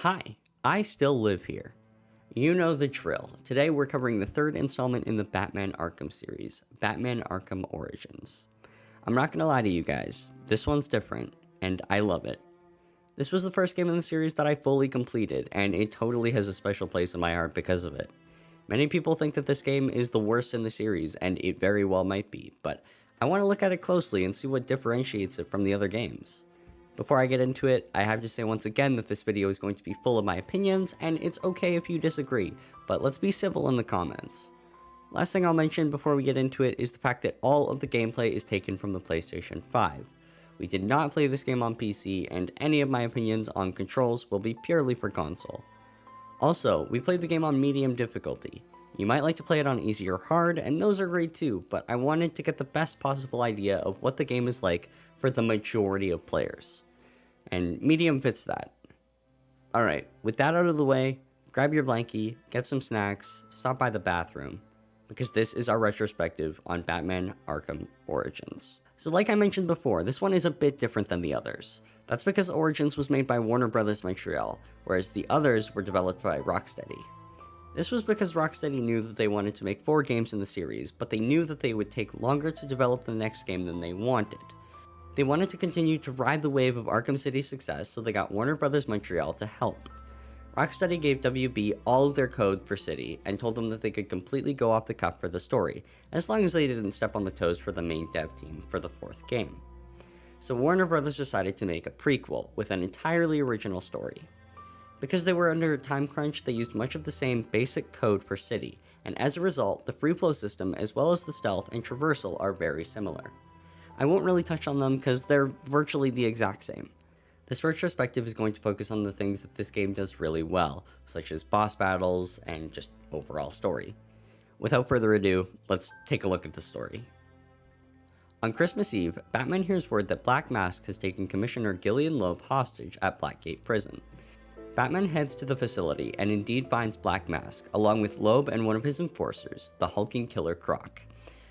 Hi, I still live here. You know the drill. Today we're covering the third installment in the Batman Arkham series, Batman Arkham Origins. I'm not gonna lie to you guys, this one's different, and I love it. This was the first game in the series that I fully completed, and it totally has a special place in my heart because of it. Many people think that this game is the worst in the series, and it very well might be, but I want to look at it closely and see what differentiates it from the other games. Before I get into it, I have to say once again that this video is going to be full of my opinions, and it's okay if you disagree, but let's be civil in the comments. Last thing I'll mention before we get into it is the fact that all of the gameplay is taken from the PlayStation 5. We did not play this game on PC, and any of my opinions on controls will be purely for console. Also, we played the game on medium difficulty. You might like to play it on easy or hard, and those are great too, but I wanted to get the best possible idea of what the game is like for the majority of players. And medium fits that. Alright, with that out of the way, grab your blankie, get some snacks, stop by the bathroom, because this is our retrospective on Batman Arkham Origins. So like I mentioned before, this one is a bit different than the others. That's because Origins was made by Warner Bros. Montreal, whereas the others were developed by Rocksteady. This was because Rocksteady knew that they wanted to make 4 games in the series, but they knew that they would take longer to develop the next game than they wanted. They wanted to continue to ride the wave of Arkham City's success, so they got Warner Bros. Montreal to help. Rocksteady gave WB all of their code for City, and told them that they could completely go off the cuff for the story, as long as they didn't step on the toes for the main dev team for the 4th game. So Warner Bros. Decided to make a prequel, with an entirely original story. Because they were under a time crunch, they used much of the same basic code for City, and as a result, the free flow system as well as the stealth and traversal are very similar. I won't really touch on them because they're virtually the exact same. This retrospective is going to focus on the things that this game does really well, such as boss battles and just overall story. Without further ado, let's take a look at the story. On Christmas Eve, Batman hears word that Black Mask has taken Commissioner Gillian Loeb hostage at Blackgate Prison. Batman heads to the facility and indeed finds Black Mask, along with Loeb and one of his enforcers, the hulking killer Croc.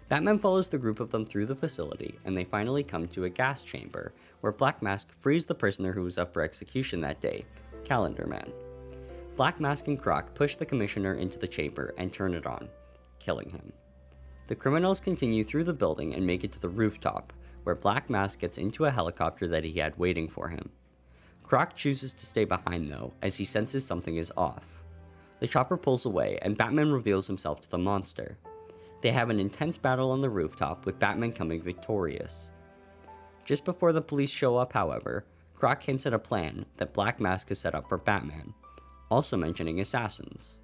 Batman follows the group of them through the facility, and they finally come to a gas chamber, where Black Mask frees the prisoner who was up for execution that day, Calendar Man. Black Mask and Croc push the Commissioner into the chamber and turn it on, killing him. The criminals continue through the building and make it to the rooftop, where Black Mask gets into a helicopter that he had waiting for him. Croc chooses to stay behind though, as he senses something is off. The chopper pulls away, and Batman reveals himself to the monster. They have an intense battle on the rooftop, with Batman coming victorious. Just before the police show up, however, Croc hints at a plan that Black Mask has set up for Batman, also mentioning assassins.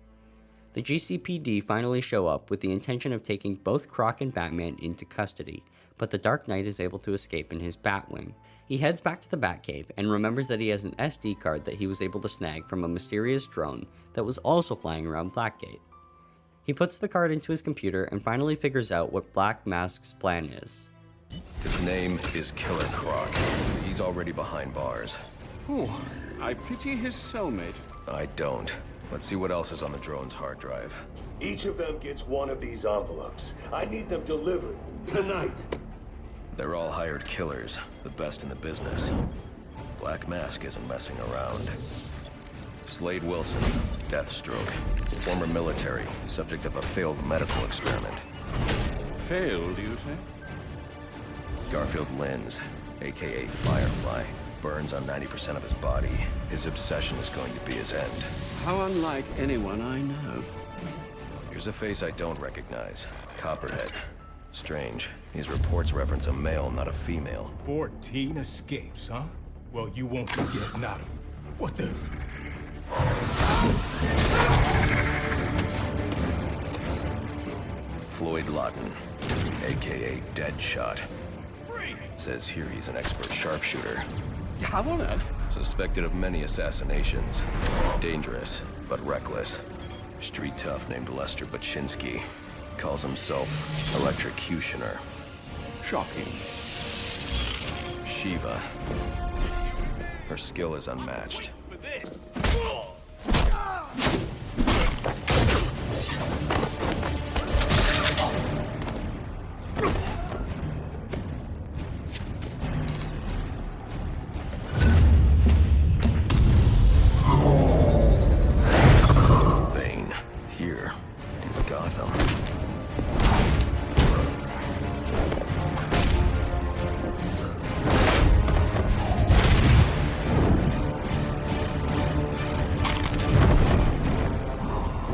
The GCPD finally show up with the intention of taking both Croc and Batman into custody, but the Dark Knight is able to escape in his Batwing. He heads back to the Batcave and remembers that he has an SD card that he was able to snag from a mysterious drone that was also flying around Blackgate. He puts the card into his computer and finally figures out what Black Mask's plan is. His name is Killer Croc. He's already behind bars. Oh, I pity his cellmate. I don't. Let's see what else is on the drone's hard drive. Each of them gets one of these envelopes. I need them delivered tonight. They're all hired killers, the best in the business. Black Mask isn't messing around. Slade Wilson, Deathstroke, former military, subject of a failed medical experiment. Failed, you say? Garfield Linz, aka Firefly, burns on 90% of his body. His obsession is going to be his end. How unlike anyone I know. Here's a face I don't recognize. Copperhead. Strange. These reports reference a male, not a female. 14 escapes, huh? Well, you won't forget nada. What the? Floyd Lawton, aka Deadshot. Says here he's an expert sharpshooter. How on earth? Suspected of many assassinations. Dangerous, but reckless. Street tough named Lester Baczynski. Calls himself Electrocutioner. Shocking. Shiva. Her skill is unmatched.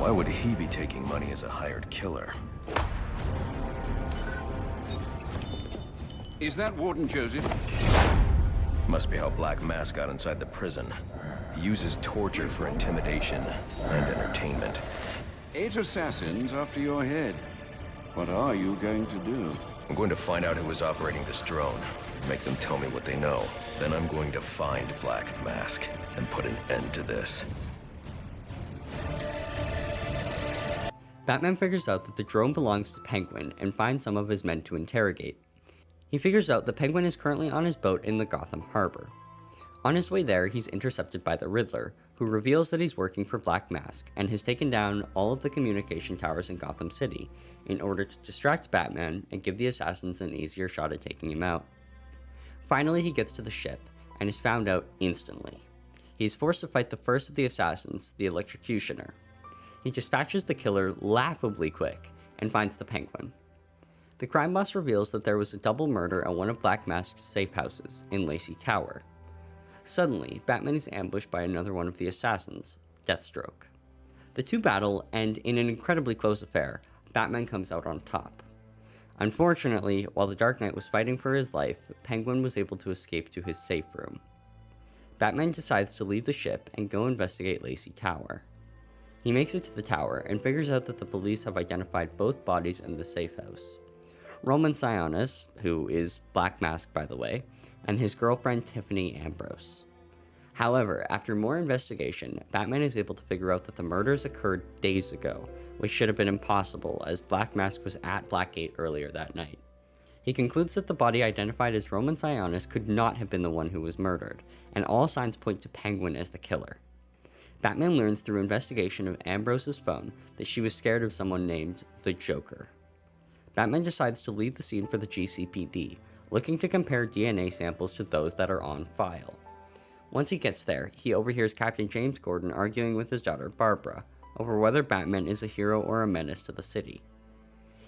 Why would he be taking money as a hired killer? Is that Warden Joseph? Must be how Black Mask got inside the prison. He uses torture for intimidation and entertainment. 8 assassins after your head. What are you going to do? I'm going to find out who is operating this drone. Make them tell me what they know. Then I'm going to find Black Mask and put an end to this. Batman figures out that the drone belongs to Penguin and finds some of his men to interrogate. He figures out that Penguin is currently on his boat in the Gotham Harbor. On his way there, he's intercepted by the Riddler, who reveals that he's working for Black Mask and has taken down all of the communication towers in Gotham City in order to distract Batman and give the assassins an easier shot at taking him out. Finally, he gets to the ship and is found out instantly. He is forced to fight the first of the assassins, the Electrocutioner. He dispatches the killer laughably quick and finds the Penguin. The crime boss reveals that there was a double murder at one of Black Mask's safe houses in Lacey Tower. Suddenly, Batman is ambushed by another one of the assassins, Deathstroke. The two battle, and in an incredibly close affair, Batman comes out on top. Unfortunately, while the Dark Knight was fighting for his life, Penguin was able to escape to his safe room. Batman decides to leave the ship and go investigate Lacey Tower. He makes it to the tower and figures out that the police have identified both bodies in the safe house. Roman Sionis, who is Black Mask by the way, and his girlfriend Tiffany Ambrose. However, after more investigation, Batman is able to figure out that the murders occurred days ago, which should have been impossible as Black Mask was at Blackgate earlier that night. He concludes that the body identified as Roman Sionis could not have been the one who was murdered, and all signs point to Penguin as the killer. Batman learns through investigation of Ambrose's phone that she was scared of someone named the Joker. Batman decides to leave the scene for the GCPD, looking to compare DNA samples to those that are on file. Once he gets there, he overhears Captain James Gordon arguing with his daughter Barbara over whether Batman is a hero or a menace to the city.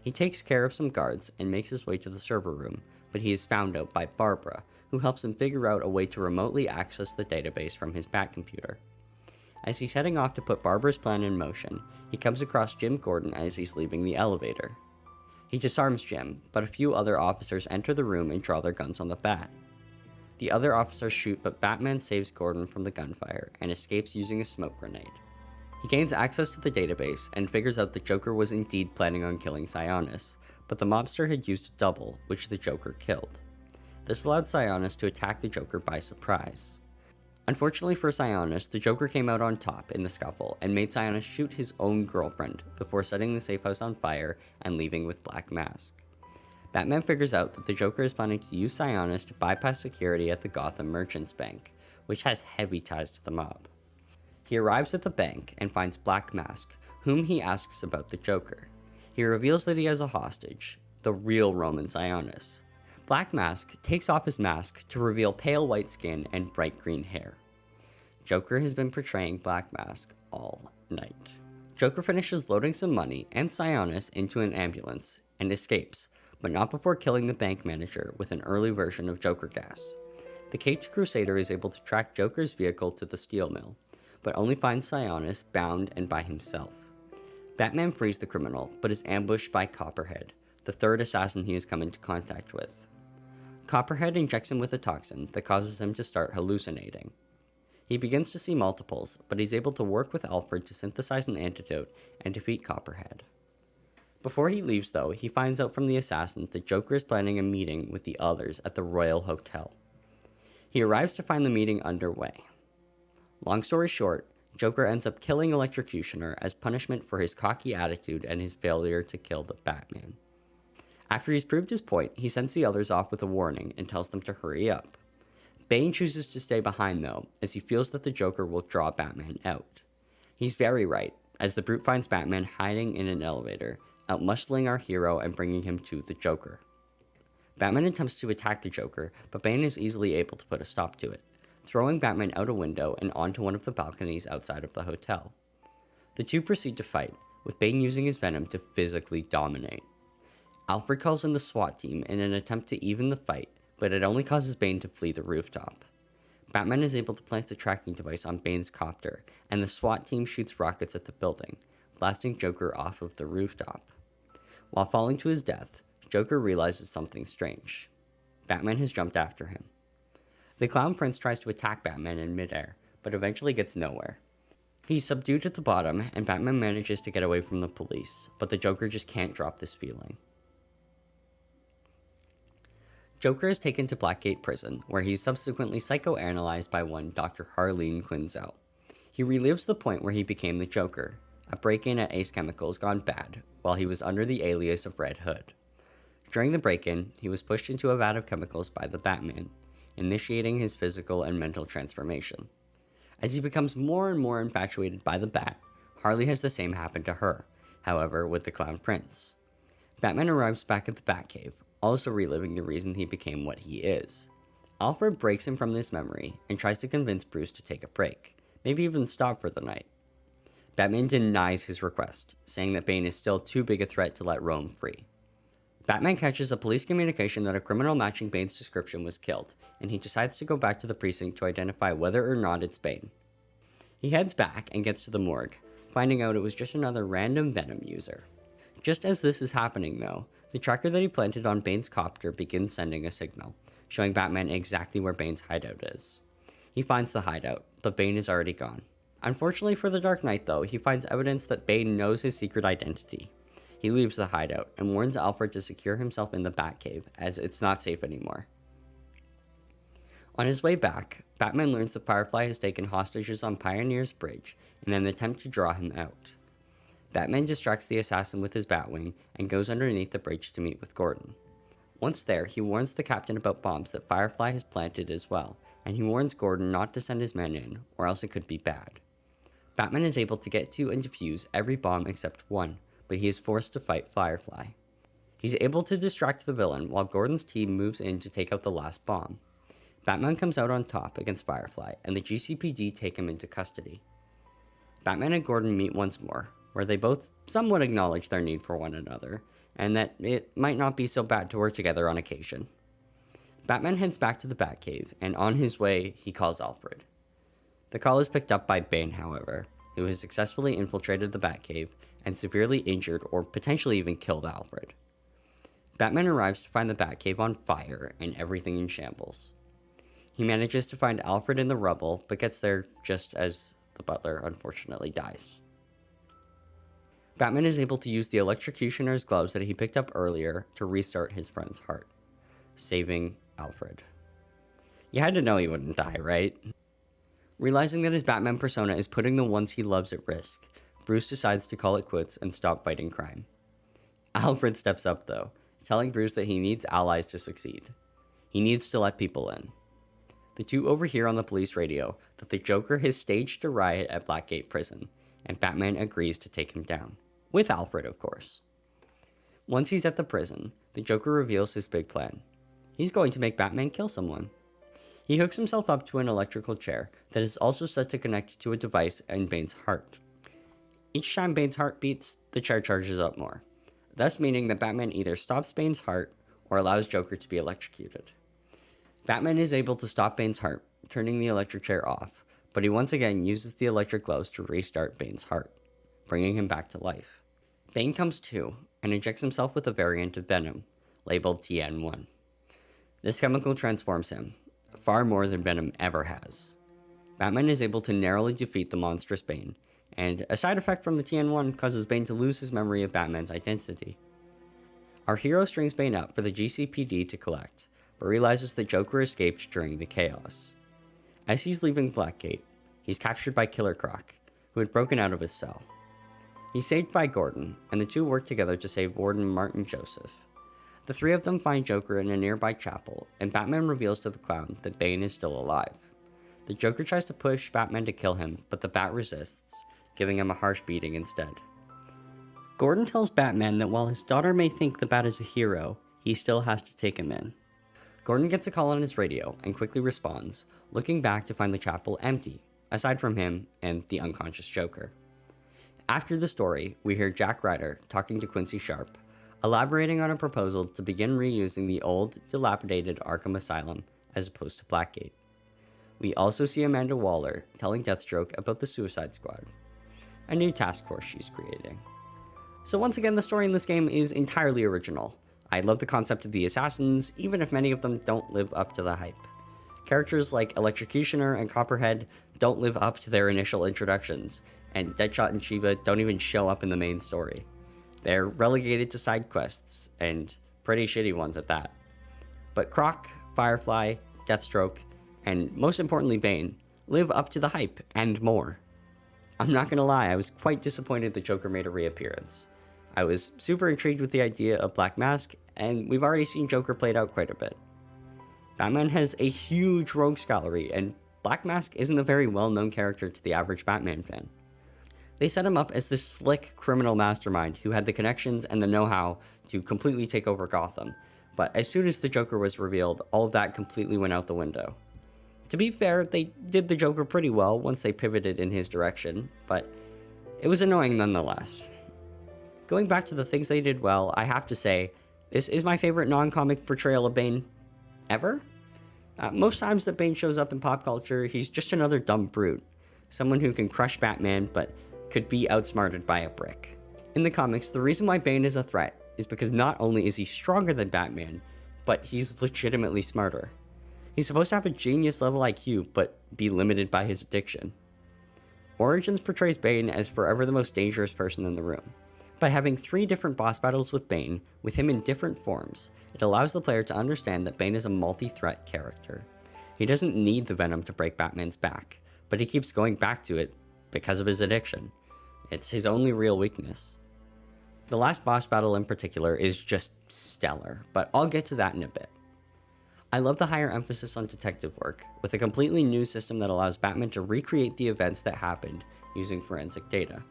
He takes care of some guards and makes his way to the server room, but he is found out by Barbara, who helps him figure out a way to remotely access the database from his Batcomputer. As he's heading off to put Barbara's plan in motion, he comes across Jim Gordon as he's leaving the elevator. He disarms Jim, but a few other officers enter the room and draw their guns on the Bat. The other officers shoot, but Batman saves Gordon from the gunfire and escapes using a smoke grenade. He gains access to the database and figures out the Joker was indeed planning on killing Sionis, but the mobster had used a double, which the Joker killed. This allowed Sionis to attack the Joker by surprise. Unfortunately for Sionis, the Joker came out on top in the scuffle and made Sionis shoot his own girlfriend before setting the safe house on fire and leaving with Black Mask. Batman figures out that the Joker is planning to use Sionis to bypass security at the Gotham Merchants Bank, which has heavy ties to the mob. He arrives at the bank and finds Black Mask, whom he asks about the Joker. He reveals that he has a hostage, the real Roman Sionis. Black Mask takes off his mask to reveal pale white skin and bright green hair. Joker has been portraying Black Mask all night. Joker finishes loading some money and Sionis into an ambulance and escapes, but not before killing the bank manager with an early version of Joker gas. The Caped Crusader is able to track Joker's vehicle to the steel mill, but only finds Sionis bound and by himself. Batman frees the criminal, but is ambushed by Copperhead, the third assassin he has come into contact with. Copperhead injects him with a toxin that causes him to start hallucinating. He begins to see multiples, but he's able to work with Alfred to synthesize an antidote and defeat Copperhead. Before he leaves though, he finds out from the assassins that Joker is planning a meeting with the others at the Royal Hotel. He arrives to find the meeting underway. Long story short, Joker ends up killing Electrocutioner as punishment for his cocky attitude and his failure to kill the Batman. After he's proved his point, he sends the others off with a warning and tells them to hurry up. Bane chooses to stay behind though, as he feels that the Joker will draw Batman out. He's very right, as the Brute finds Batman hiding in an elevator, outmuscling our hero and bringing him to the Joker. Batman attempts to attack the Joker, but Bane is easily able to put a stop to it, throwing Batman out a window and onto one of the balconies outside of the hotel. The two proceed to fight, with Bane using his venom to physically dominate. Alfred calls in the SWAT team in an attempt to even the fight, but it only causes Bane to flee the rooftop. Batman is able to plant the tracking device on Bane's copter, and the SWAT team shoots rockets at the building, blasting Joker off of the rooftop. While falling to his death, Joker realizes something strange. Batman has jumped after him. The Clown Prince tries to attack Batman in midair, but eventually gets nowhere. He's subdued at the bottom, and Batman manages to get away from the police, but the Joker just can't drop this feeling. Joker is taken to Blackgate Prison, where he's subsequently psychoanalyzed by one Dr. Harleen Quinzel. He relives the point where he became the Joker, a break-in at Ace Chemicals gone bad, while he was under the alias of Red Hood. During the break-in, he was pushed into a vat of chemicals by the Batman, initiating his physical and mental transformation. As he becomes more and more infatuated by the Bat, Harley has the same happen to her, however with the Clown Prince. Batman arrives back at the Batcave, also reliving the reason he became what he is. Alfred breaks him from this memory and tries to convince Bruce to take a break, maybe even stop for the night. Batman denies his request, saying that Bane is still too big a threat to let roam free. Batman catches a police communication that a criminal matching Bane's description was killed, and he decides to go back to the precinct to identify whether or not it's Bane. He heads back and gets to the morgue, finding out it was just another random Venom user. Just as this is happening though, the tracker that he planted on Bane's copter begins sending a signal, showing Batman exactly where Bane's hideout is. He finds the hideout, but Bane is already gone. Unfortunately for the Dark Knight though, he finds evidence that Bane knows his secret identity. He leaves the hideout and warns Alfred to secure himself in the Batcave, as it's not safe anymore. On his way back, Batman learns that Firefly has taken hostages on Pioneer's Bridge in an attempt to draw him out. Batman distracts the assassin with his Batwing and goes underneath the bridge to meet with Gordon. Once there, he warns the captain about bombs that Firefly has planted as well, and he warns Gordon not to send his men in, or else it could be bad. Batman is able to get to and defuse every bomb except one, but he is forced to fight Firefly. He's able to distract the villain while Gordon's team moves in to take out the last bomb. Batman comes out on top against Firefly, and the GCPD take him into custody. Batman and Gordon meet once more, where they both somewhat acknowledge their need for one another, and that it might not be so bad to work together on occasion. Batman heads back to the Batcave, and on his way, he calls Alfred. The call is picked up by Bane, however, who has successfully infiltrated the Batcave and severely injured or potentially even killed Alfred. Batman arrives to find the Batcave on fire and everything in shambles. He manages to find Alfred in the rubble, but gets there just as the butler unfortunately dies. Batman is able to use the electrocutioner's gloves that he picked up earlier to restart his friend's heart, saving Alfred. You had to know he wouldn't die, right? Realizing that his Batman persona is putting the ones he loves at risk, Bruce decides to call it quits and stop fighting crime. Alfred steps up though, telling Bruce that he needs allies to succeed. He needs to let people in. The two overhear on the police radio that the Joker has staged a riot at Blackgate Prison, and Batman agrees to take him down. With Alfred, of course. Once he's at the prison, the Joker reveals his big plan. He's going to make Batman kill someone. He hooks himself up to an electrical chair that is also set to connect to a device in Bane's heart. Each time Bane's heart beats, the chair charges up more, thus meaning that Batman either stops Bane's heart or allows Joker to be electrocuted. Batman is able to stop Bane's heart, turning the electric chair off, but he once again uses the electric gloves to restart Bane's heart, bringing him back to life. Bane comes to and injects himself with a variant of Venom, labeled TN1. This chemical transforms him, far more than Venom ever has. Batman is able to narrowly defeat the monstrous Bane, and a side effect from the TN1 causes Bane to lose his memory of Batman's identity. Our hero strings Bane up for the GCPD to collect, but realizes the Joker escaped during the chaos. As he's leaving Blackgate, he's captured by Killer Croc, who had broken out of his cell. He's saved by Gordon, and the two work together to save Warden Martin Joseph. The three of them find Joker in a nearby chapel, and Batman reveals to the clown that Bane is still alive. The Joker tries to push Batman to kill him, but the Bat resists, giving him a harsh beating instead. Gordon tells Batman that while his daughter may think the Bat is a hero, he still has to take him in. Gordon gets a call on his radio and quickly responds, looking back to find the chapel empty, aside from him and the unconscious Joker. After the story, we hear Jack Ryder talking to Quincy Sharp, elaborating on a proposal to begin reusing the old, dilapidated Arkham Asylum as opposed to Blackgate. We also see Amanda Waller telling Deathstroke about the Suicide Squad. a new task force she's creating. So once again, the story in this game is entirely original. I love the concept of the assassins, even if many of them don't live up to the hype. Characters like Electrocutioner and Copperhead don't live up to their initial introductions, and Deadshot and Shiva don't even show up in the main story. They're relegated to side quests, and pretty shitty ones at that. But Croc, Firefly, Deathstroke, and most importantly Bane, live up to the hype and more. I'm not gonna lie, I was quite disappointed the Joker made a reappearance. I was super intrigued with the idea of Black Mask, and we've already seen Joker played out quite a bit. Batman has a huge rogues gallery, and Black Mask isn't a very well-known character to the average Batman fan. They set him up as this slick criminal mastermind who had the connections and the know-how to completely take over Gotham, but as soon as the Joker was revealed, all of that completely went out the window. To be fair, they did the Joker pretty well once they pivoted in his direction, but it was annoying nonetheless. Going back to the things they did well, I have to say, this is my favorite non-comic portrayal of Bane ever. Most times that Bane shows up in pop culture, he's just another dumb brute. Someone who can crush Batman, but could be outsmarted by a brick. In the comics, the reason why Bane is a threat is because not only is he stronger than Batman, but he's legitimately smarter. He's supposed to have a genius level IQ, but be limited by his addiction. Origins portrays Bane as forever the most dangerous person in the room. By having 3 different boss battles with Bane, with him in different forms, it allows the player to understand that Bane is a multi-threat character. He doesn't need the venom to break Batman's back, but he keeps going back to it because of his addiction. It's his only real weakness. The last boss battle in particular is just stellar, but I'll get to that in a bit. I love the higher emphasis on detective work, with a completely new system that allows Batman to recreate the events that happened using forensic data.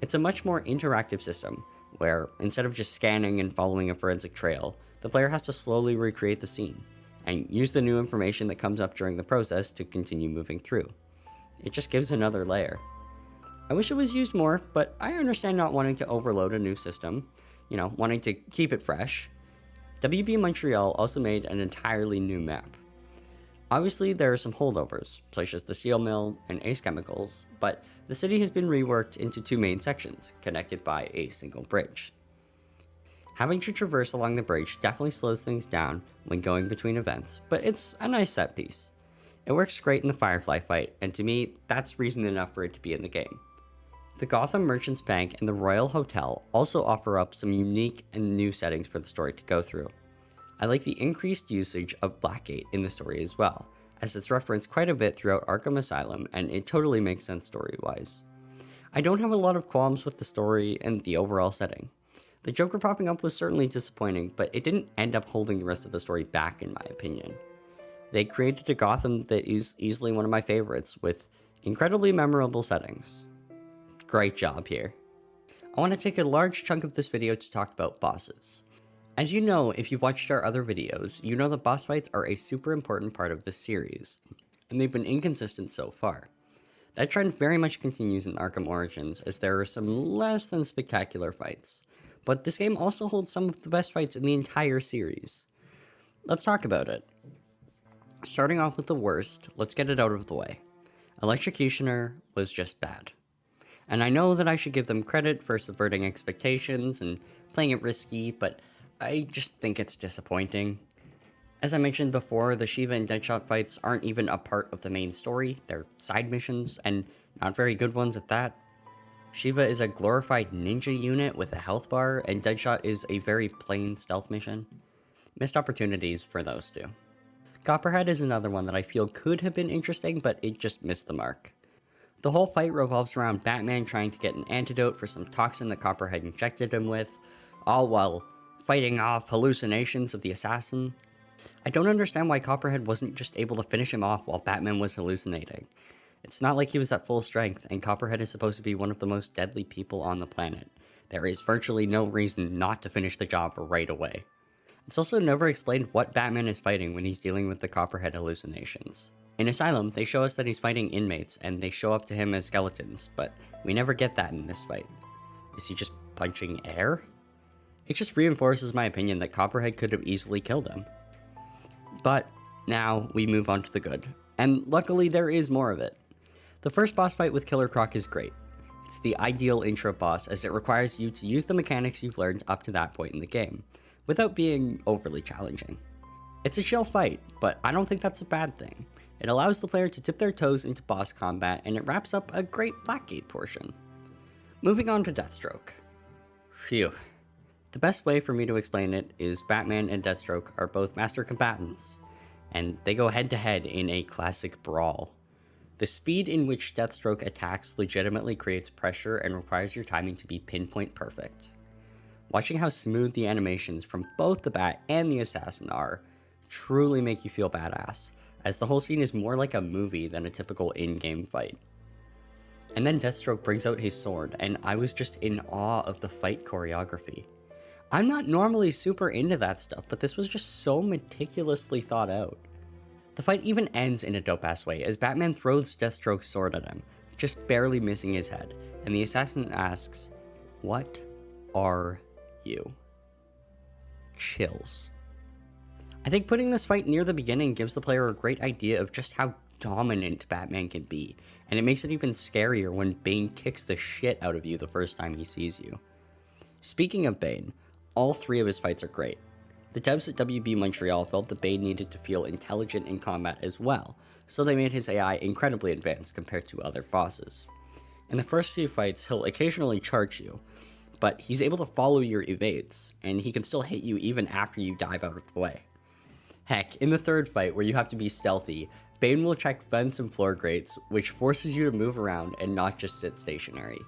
It's a much more interactive system, where instead of just scanning and following a forensic trail, the player has to slowly recreate the scene, and use the new information that comes up during the process to continue moving through. It just gives another layer. I wish it was used more, but I understand not wanting to overload a new system, wanting to keep it fresh. WB Montreal also made an entirely new map. Obviously, there are some holdovers, such as the steel mill and Ace Chemicals, but the city has been reworked into 2 main sections, connected by a single bridge. Having to traverse along the bridge definitely slows things down when going between events, but it's a nice set piece. It works great in the Firefly fight, and to me, that's reason enough for it to be in the game. The Gotham Merchants Bank and the Royal Hotel also offer up some unique and new settings for the story to go through. I like the increased usage of Blackgate in the story as well, as it's referenced quite a bit throughout Arkham Asylum, and it totally makes sense story-wise. I don't have a lot of qualms with the story and the overall setting. The Joker popping up was certainly disappointing, but it didn't end up holding the rest of the story back in my opinion. They created a Gotham that is easily one of my favorites, with incredibly memorable settings. Great job here. I want to take a large chunk of this video to talk about bosses. As you know, if you've watched our other videos, you know that boss fights are a super important part of this series, and they've been inconsistent so far. That trend very much continues in Arkham Origins, as there are some less than spectacular fights, but this game also holds some of the best fights in the entire series. Let's talk about it. Starting off with the worst, let's get it out of the way. Electrocutioner was just bad. And I know that I should give them credit for subverting expectations and playing it risky, but I just think it's disappointing. As I mentioned before, the Shiva and Deadshot fights aren't even a part of the main story, they're side missions, and not very good ones at that. Shiva is a glorified ninja unit with a health bar, and Deadshot is a very plain stealth mission. Missed opportunities for those two. Copperhead is another one that I feel could have been interesting, but it just missed the mark. The whole fight revolves around Batman trying to get an antidote for some toxin that Copperhead injected him with, all while fighting off hallucinations of the assassin. I don't understand why Copperhead wasn't just able to finish him off while Batman was hallucinating. It's not like he was at full strength, and Copperhead is supposed to be one of the most deadly people on the planet. There is virtually no reason not to finish the job right away. It's also never explained what Batman is fighting when he's dealing with the Copperhead hallucinations. In Asylum, they show us that he's fighting inmates, and they show up to him as skeletons, but we never get that in this fight. Is he just punching air? It just reinforces my opinion that Copperhead could have easily killed him. But now we move on to the good, and luckily there is more of it. The first boss fight with Killer Croc is great. It's the ideal intro boss as it requires you to use the mechanics you've learned up to that point in the game, without being overly challenging. It's a chill fight, but I don't think that's a bad thing. It allows the player to dip their toes into boss combat, and it wraps up a great Blackgate portion. Moving on to Deathstroke. Phew. The best way for me to explain it is Batman and Deathstroke are both master combatants, and they go head to head in a classic brawl. The speed in which Deathstroke attacks legitimately creates pressure and requires your timing to be pinpoint perfect. Watching how smooth the animations from both the Bat and the Assassin are truly make you feel badass, as the whole scene is more like a movie than a typical in-game fight. And then Deathstroke brings out his sword, and I was just in awe of the fight choreography. I'm not normally super into that stuff, but this was just so meticulously thought out. The fight even ends in a dope-ass way, as Batman throws Deathstroke's sword at him, just barely missing his head, and the assassin asks, "What are you?" Chills. I think putting this fight near the beginning gives the player a great idea of just how dominant Batman can be, and it makes it even scarier when Bane kicks the shit out of you the first time he sees you. Speaking of Bane, all three of his fights are great. The devs at WB Montreal felt that Bane needed to feel intelligent in combat as well, so they made his AI incredibly advanced compared to other bosses. In the first few fights, he'll occasionally charge you, but he's able to follow your evades, and he can still hit you even after you dive out of the way. Heck, in the third fight, where you have to be stealthy, Bane will check vents and floor grates, which forces you to move around and not just sit stationary.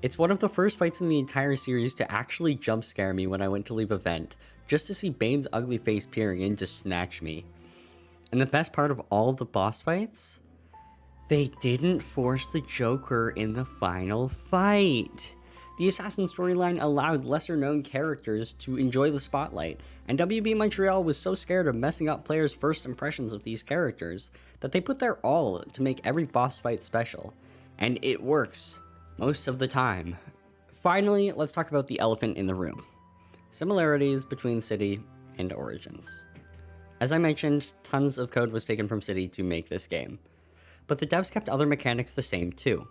It's one of the first fights in the entire series to actually jump scare me when I went to leave a vent, just to see Bane's ugly face peering in to snatch me. And the best part of all the boss fights? They didn't force the Joker in the final fight. The Assassin storyline allowed lesser known characters to enjoy the spotlight, and WB Montreal was so scared of messing up players' first impressions of these characters that they put their all to make every boss fight special. And it works. Most of the time. Finally, let's talk about the elephant in the room. Similarities between City and Origins. As I mentioned, tons of code was taken from City to make this game, but the devs kept other mechanics the same too.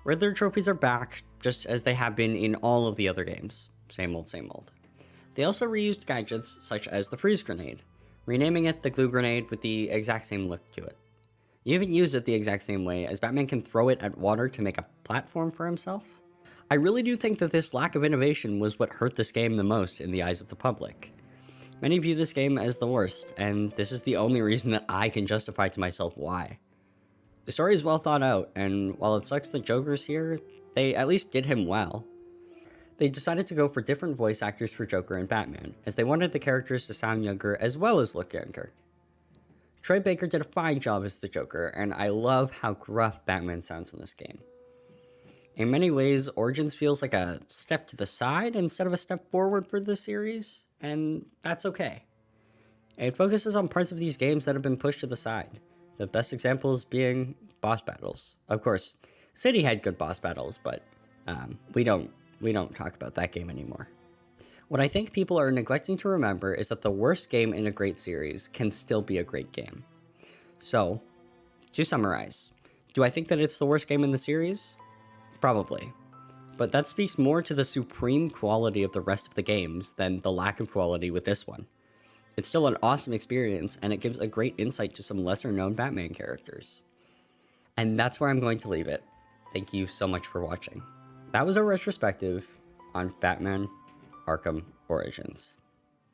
Riddler trophies are back, just as they have been in all of the other games. Same old, same old. They also reused gadgets such as the freeze grenade, renaming it the glue grenade with the exact same look to it. You even use it the exact same way, as Batman can throw it at water to make a platform for himself. I really do think that this lack of innovation was what hurt this game the most in the eyes of the public. Many view this game as the worst, and this is the only reason that I can justify to myself why. The story is well thought out, and while it sucks that Joker's here, they at least did him well. They decided to go for different voice actors for Joker and Batman, as they wanted the characters to sound younger as well as look younger. Troy Baker did a fine job as the Joker, and I love how gruff Batman sounds in this game. In many ways, Origins feels like a step to the side instead of a step forward for the series, and that's okay. It focuses on parts of these games that have been pushed to the side, the best examples being boss battles. Of course, City had good boss battles, but we don't talk about that game anymore. What I think people are neglecting to remember is that the worst game in a great series can still be a great game. So, to summarize, do I think that it's the worst game in the series? Probably. But that speaks more to the supreme quality of the rest of the games than the lack of quality with this one. It's still an awesome experience, and it gives a great insight to some lesser known Batman characters. And that's where I'm going to leave it. Thank you so much for watching. That was a retrospective on Batman Arkham Origins.